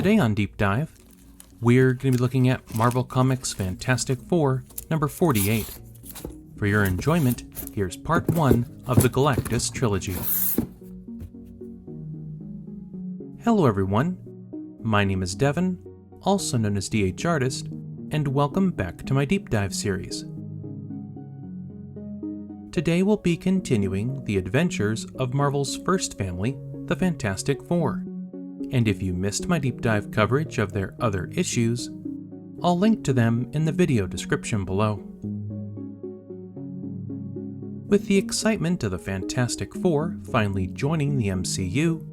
Today on Deep Dive, we're going to be looking at Marvel Comics Fantastic Four, number 48. For your enjoyment, here's part 1 of the Galactus trilogy. Hello everyone, my name is Devin, also known as DH Artist, and welcome back to my Deep Dive series. Today we'll be continuing the adventures of Marvel's first family, the Fantastic Four. And if you missed my deep dive coverage of their other issues, I'll link to them in the video description below. With the excitement of the Fantastic Four finally joining the MCU,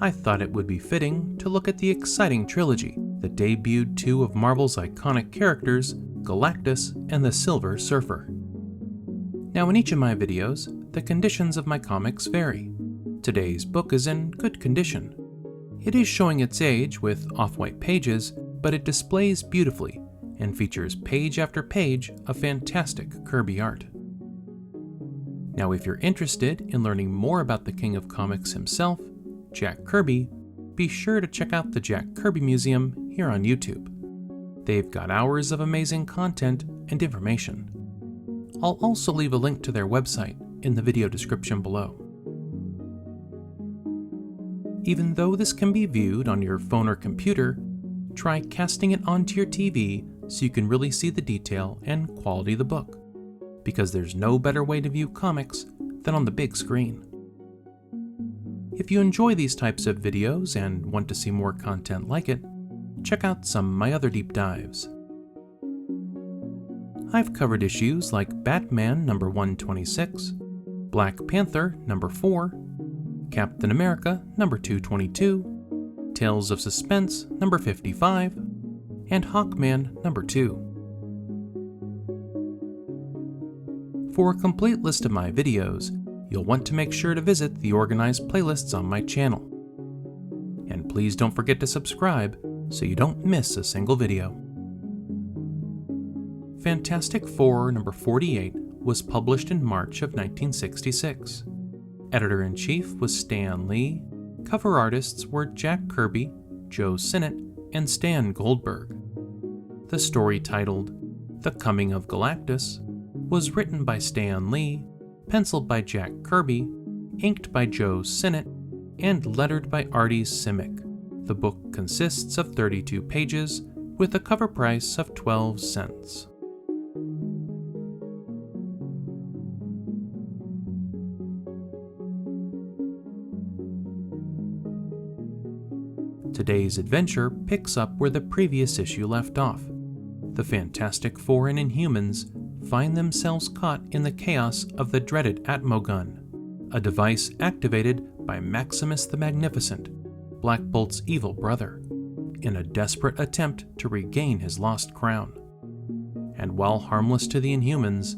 I thought it would be fitting to look at the exciting trilogy that debuted two of Marvel's iconic characters, Galactus and the Silver Surfer. Now in each of my videos, the conditions of my comics vary. Today's book is in good condition. It is showing its age with off-white pages, but it displays beautifully and features page after page of fantastic Kirby art. Now if you're interested in learning more about the King of Comics himself, Jack Kirby, be sure to check out the Jack Kirby Museum here on YouTube. They've got hours of amazing content and information. I'll also leave a link to their website in the video description below. Even though this can be viewed on your phone or computer, try casting it onto your TV so you can really see the detail and quality of the book, because there's no better way to view comics than on the big screen. If you enjoy these types of videos and want to see more content like it, check out some of my other deep dives. I've covered issues like Batman number 126, Black Panther number 4, Captain America number 222, Tales of Suspense number 55, and Hawkman number 2. For a complete list of my videos, you'll want to make sure to visit the organized playlists on my channel. And please don't forget to subscribe so you don't miss a single video. Fantastic Four number 48 was published in March of 1966. Editor-in-chief was Stan Lee, cover artists were Jack Kirby, Joe Sinnott, and Stan Goldberg. The story titled The Coming of Galactus was written by Stan Lee, penciled by Jack Kirby, inked by Joe Sinnott, and lettered by Artie Simek. The book consists of 32 pages with a cover price of 12 cents. Today's adventure picks up where the previous issue left off. The Fantastic Four and Inhumans find themselves caught in the chaos of the dreaded Atmogun, a device activated by Maximus the Magnificent, Black Bolt's evil brother, in a desperate attempt to regain his lost crown. And while harmless to the Inhumans,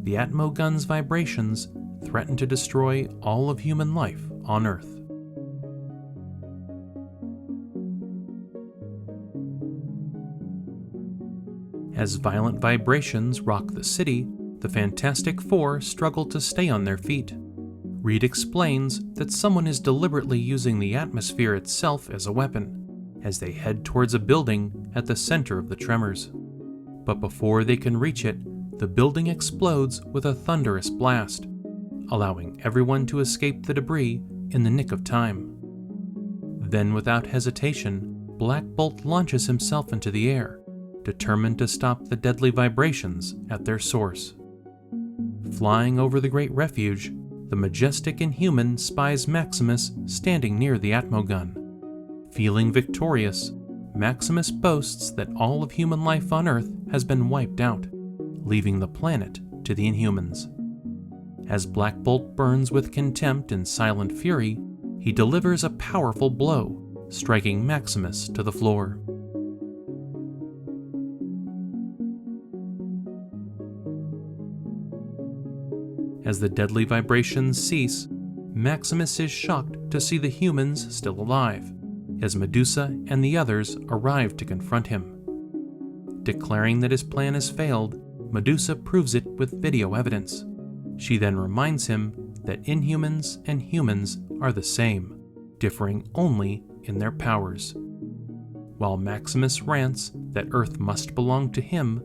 the Atmogun's vibrations threaten to destroy all of human life on Earth. As violent vibrations rock the city, the Fantastic Four struggle to stay on their feet. Reed explains that someone is deliberately using the atmosphere itself as a weapon, as they head towards a building at the center of the tremors. But before they can reach it, the building explodes with a thunderous blast, allowing everyone to escape the debris in the nick of time. Then, without hesitation, Black Bolt launches himself into the air, determined to stop the deadly vibrations at their source. Flying over the Great Refuge, the majestic Inhuman spies Maximus standing near the Atmogun. Feeling victorious, Maximus boasts that all of human life on Earth has been wiped out, leaving the planet to the Inhumans. As Black Bolt burns with contempt and silent fury, he delivers a powerful blow, striking Maximus to the floor. As the deadly vibrations cease, Maximus is shocked to see the humans still alive, as Medusa and the others arrive to confront him. Declaring that his plan has failed, Medusa proves it with video evidence. She then reminds him that Inhumans and humans are the same, differing only in their powers. While Maximus rants that Earth must belong to him,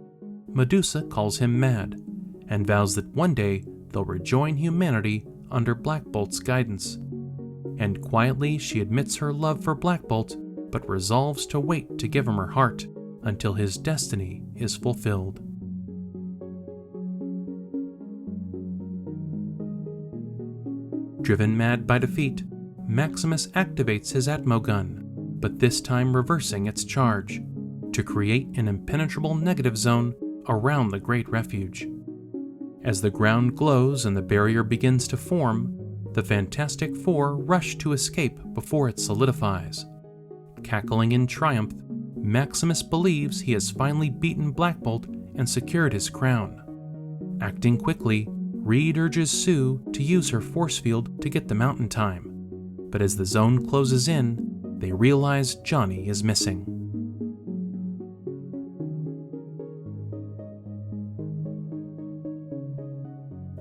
Medusa calls him mad and vows that one day they'll rejoin humanity under Black Bolt's guidance. And quietly she admits her love for Black Bolt, but resolves to wait to give him her heart until his destiny is fulfilled. Driven mad by defeat, Maximus activates his Atmo gun, but this time reversing its charge, to create an impenetrable negative zone around the Great Refuge. As the ground glows and the barrier begins to form, the Fantastic Four rush to escape before it solidifies. Cackling in triumph, Maximus believes he has finally beaten Black Bolt and secured his crown. Acting quickly, Reed urges Sue to use her force field to get them out in time, but as the zone closes in, they realize Johnny is missing.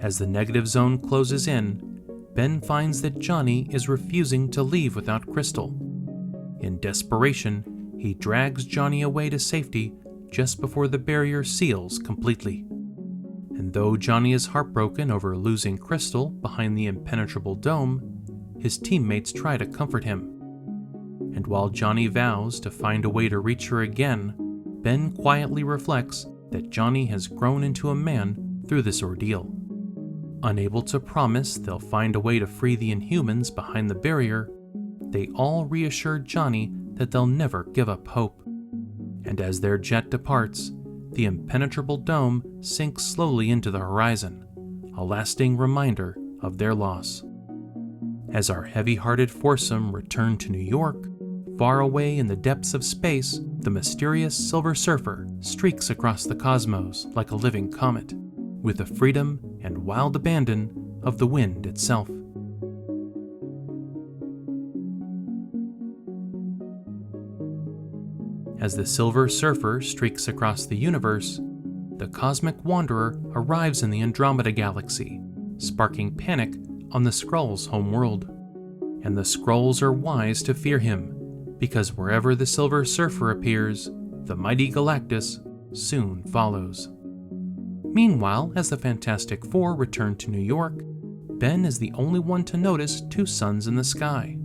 As the negative zone closes in, Ben finds that Johnny is refusing to leave without Crystal. In desperation, he drags Johnny away to safety just before the barrier seals completely. And though Johnny is heartbroken over losing Crystal behind the impenetrable dome, his teammates try to comfort him. And while Johnny vows to find a way to reach her again, Ben quietly reflects that Johnny has grown into a man through this ordeal. Unable to promise they'll find a way to free the Inhumans behind the barrier, they all reassure Johnny that they'll never give up hope. And as their jet departs, the impenetrable dome sinks slowly into the horizon, a lasting reminder of their loss. As our heavy-hearted foursome return to New York, far away in the depths of space, the mysterious Silver Surfer streaks across the cosmos like a living comet, with the freedom and wild abandon of the wind itself. As the Silver Surfer streaks across the universe, the Cosmic Wanderer arrives in the Andromeda Galaxy, sparking panic on the Skrulls' home world. And the Skrulls are wise to fear him, because wherever the Silver Surfer appears, the mighty Galactus soon follows. Meanwhile, as the Fantastic Four return to New York, Ben is the only one to notice two suns in the sky.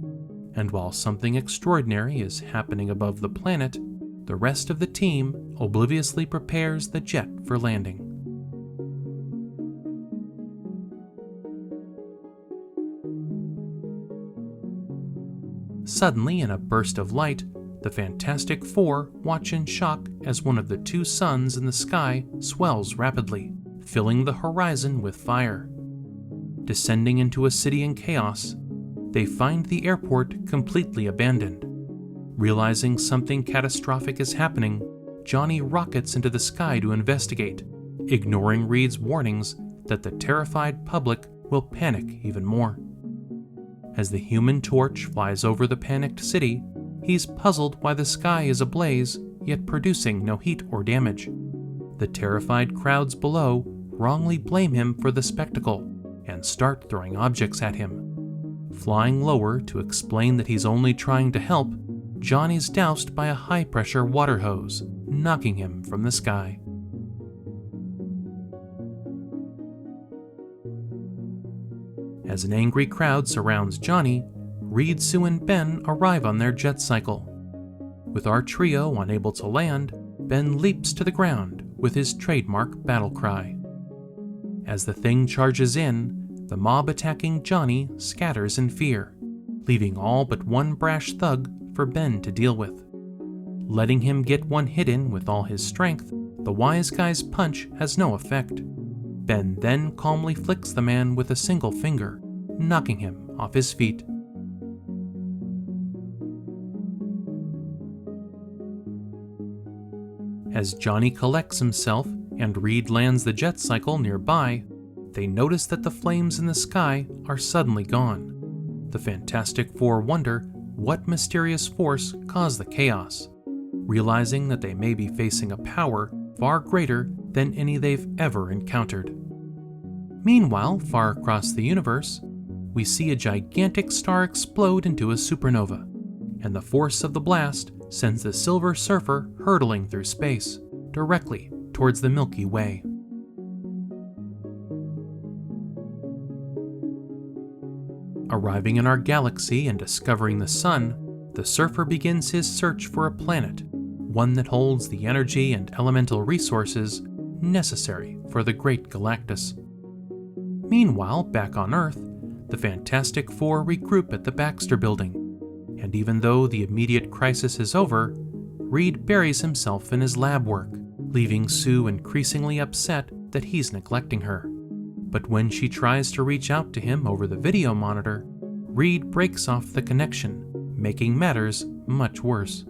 And while something extraordinary is happening above the planet, the rest of the team obliviously prepares the jet for landing. Suddenly, in a burst of light, the Fantastic Four watch in shock as one of the two suns in the sky swells rapidly, filling the horizon with fire. Descending into a city in chaos, they find the airport completely abandoned. Realizing something catastrophic is happening, Johnny rockets into the sky to investigate, ignoring Reed's warnings that the terrified public will panic even more. As the Human Torch flies over the panicked city, he's puzzled why the sky is ablaze, yet producing no heat or damage. The terrified crowds below wrongly blame him for the spectacle and start throwing objects at him. Flying lower to explain that he's only trying to help, Johnny's doused by a high-pressure water hose, knocking him from the sky. As an angry crowd surrounds Johnny, Reed, Sue, and Ben arrive on their jet cycle. With our trio unable to land, Ben leaps to the ground with his trademark battle cry. As the thing charges in, the mob attacking Johnny scatters in fear, leaving all but one brash thug for Ben to deal with. Letting him get one hit in with all his strength, the wise guy's punch has no effect. Ben then calmly flicks the man with a single finger, knocking him off his feet. As Johnny collects himself and Reed lands the jet cycle nearby, they notice that the flames in the sky are suddenly gone. The Fantastic Four wonder what mysterious force caused the chaos, realizing that they may be facing a power far greater than any they've ever encountered. Meanwhile, far across the universe, we see a gigantic star explode into a supernova, and the force of the blast sends the Silver Surfer hurtling through space, directly towards the Milky Way. Arriving in our galaxy and discovering the Sun, the Surfer begins his search for a planet, one that holds the energy and elemental resources necessary for the Great Galactus. Meanwhile, back on Earth, the Fantastic Four regroup at the Baxter Building, and even though the immediate crisis is over, Reed buries himself in his lab work, leaving Sue increasingly upset that he's neglecting her. But when she tries to reach out to him over the video monitor, Reed breaks off the connection, making matters much worse.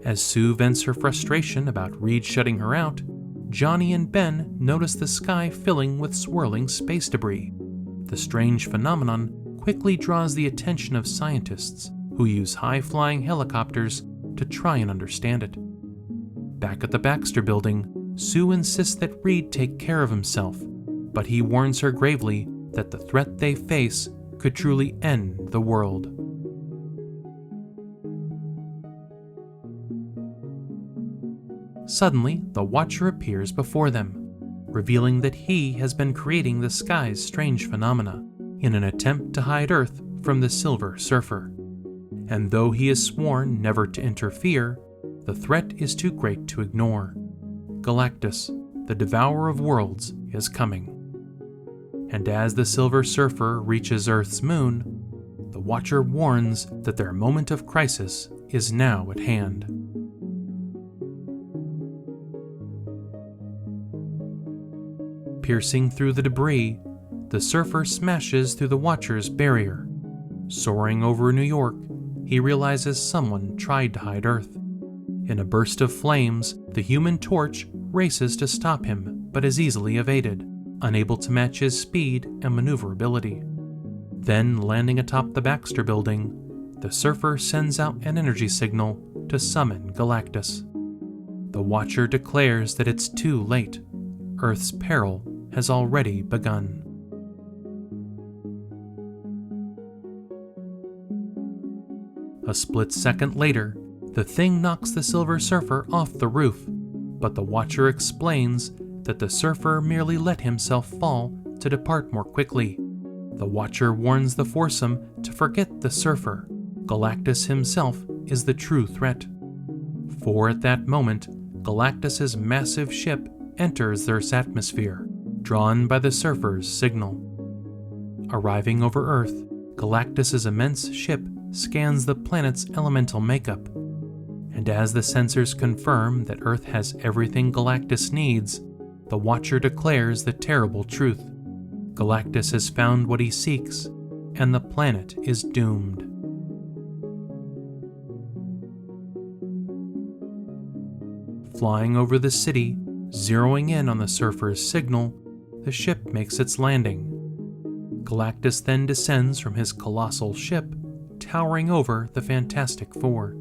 As Sue vents her frustration about Reed shutting her out, Johnny and Ben notice the sky filling with swirling space debris. The strange phenomenon quickly draws the attention of scientists who use high-flying helicopters to try and understand it. Back at the Baxter Building, Sue insists that Reed take care of himself, but he warns her gravely that the threat they face could truly end the world. Suddenly, the Watcher appears before them, revealing that he has been creating the sky's strange phenomena in an attempt to hide Earth from the Silver Surfer. And though he is sworn never to interfere, the threat is too great to ignore. Galactus, the Devourer of Worlds, is coming. And as the Silver Surfer reaches Earth's moon, the Watcher warns that their moment of crisis is now at hand. Piercing through the debris, the Surfer smashes through the Watcher's barrier. Soaring over New York, he realizes someone tried to hide Earth. In a burst of flames, the Human Torch races to stop him, but is easily evaded, unable to match his speed and maneuverability. Then, landing atop the Baxter Building, the Surfer sends out an energy signal to summon Galactus. The Watcher declares that it's too late. Earth's peril has already begun. A split second later, the thing knocks the Silver Surfer off the roof, but the Watcher explains that the Surfer merely let himself fall to depart more quickly. The Watcher warns the foursome to forget the Surfer. Galactus himself is the true threat. For at that moment, Galactus's massive ship enters Earth's atmosphere, drawn by the Surfer's signal. Arriving over Earth, Galactus's immense ship scans the planet's elemental makeup, and as the sensors confirm that Earth has everything Galactus needs, the Watcher declares the terrible truth. Galactus has found what he seeks, and the planet is doomed. Flying over the city, zeroing in on the Surfer's signal, the ship makes its landing. Galactus then descends from his colossal ship, towering over the Fantastic Four.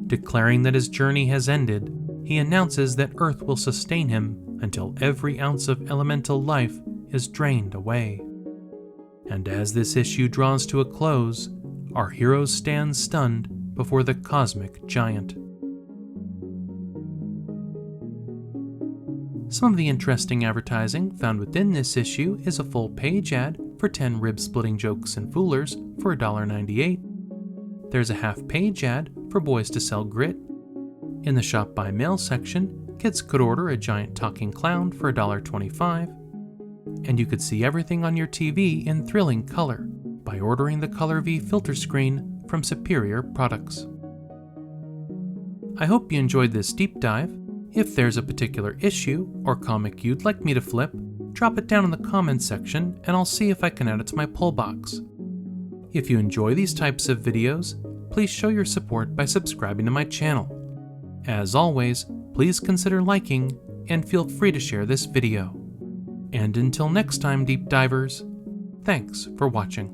Declaring that his journey has ended, he announces that Earth will sustain him until every ounce of elemental life is drained away. And as this issue draws to a close, our heroes stand stunned before the cosmic giant. Some of the interesting advertising found within this issue is a full-page ad for 10 rib-splitting jokes and foolers for $1.98. There's a half-page ad for Boys to Sell Grit. In the Shop by Mail section, kids could order a giant talking clown for $1.25. And you could see everything on your TV in thrilling color by ordering the Color V filter screen from Superior Products. I hope you enjoyed this deep dive. If there's a particular issue or comic you'd like me to flip, drop it down in the comments section and I'll see if I can add it to my pull box. If you enjoy these types of videos, please show your support by subscribing to my channel. As always, please consider liking and feel free to share this video. And until next time, deep divers, thanks for watching.